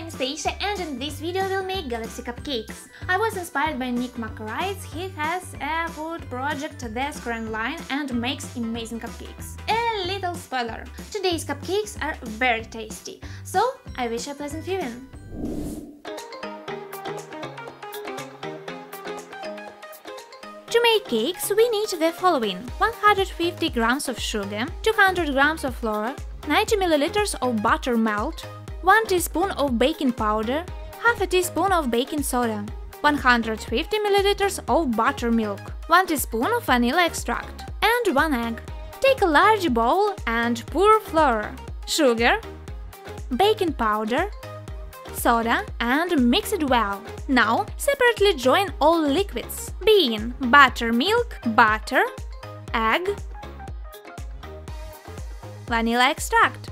name is Stacia, and in this video we'll make Galaxy Cupcakes. I was inspired by Nick McRae's. He has a food project, The Screen Line, and makes amazing cupcakes. A little spoiler, today's cupcakes are very tasty, so I wish you a pleasant viewing. To make cakes we need the following: 150 grams of sugar, 200 grams of flour, 90 milliliters of buttermilk, 1 teaspoon of baking powder, half a teaspoon of baking soda, 150 milliliters of buttermilk, 1 teaspoon of vanilla extract, and 1 egg. Take a large bowl and pour flour, sugar, baking powder, soda and mix it well. Now separately join all liquids, being buttermilk, butter, egg, vanilla extract.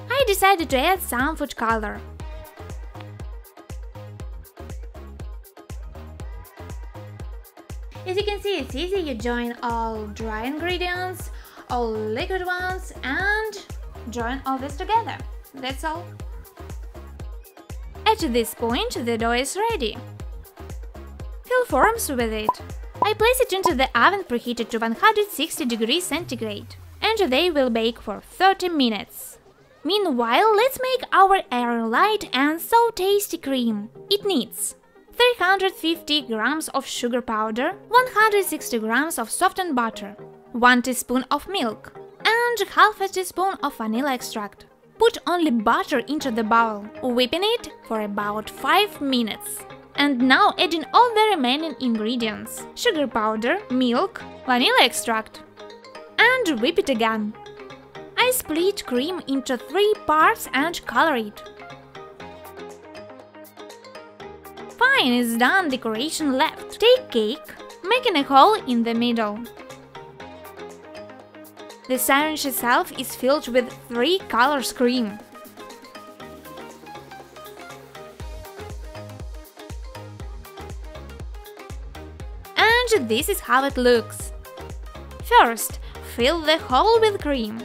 I decided to add some food color. As you can see, it's easy. You join all dry ingredients, all liquid ones, and join all this together. That's all. At this point, the dough is ready. Fill forms with it. I place it into the oven preheated to 160 degrees centigrade, and they will bake for 30 minutes. Meanwhile, let's make our air-light and so tasty cream. It needs 350 grams of sugar powder, 160 grams of softened butter, 1 teaspoon of milk, and half a teaspoon of vanilla extract. Put only butter into the bowl, whipping it for about 5 minutes. And now adding all the remaining ingredients: sugar powder, milk, vanilla extract, and whip it again. I split cream into 3 parts and color it. Fine, it's done, decoration left. Take cake, making a hole in the middle. The syringe itself is filled with 3 colors cream. And this is how it looks. First, fill the hole with cream.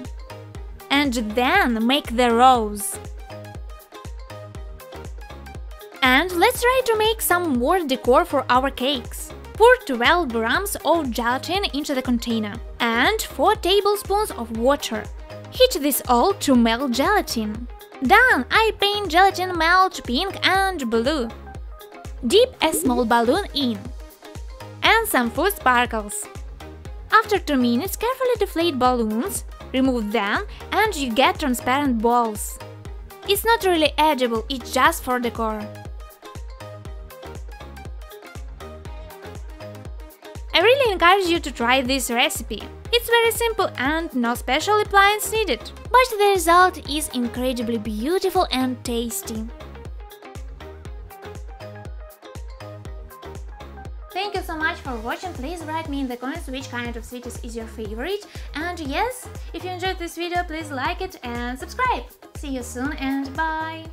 And then make the rose. And let's try to make some more decor for our cakes. Pour 12 grams of gelatin into the container and 4 tablespoons of water. Heat this all to melt gelatin. Done! I paint gelatin melt pink and blue. Dip a small balloon in. And some food sparkles. After 2 minutes, carefully deflate balloons, remove them, and you get transparent balls. It's not really edible, it's just for decor. I really encourage you to try this recipe. It's very simple and no special appliance needed, but the result is incredibly beautiful and tasty. Thank you so much for watching. Please write me in the comments which kind of sweeties is your favorite. And yes, if you enjoyed this video, please like it and subscribe. See you soon and bye!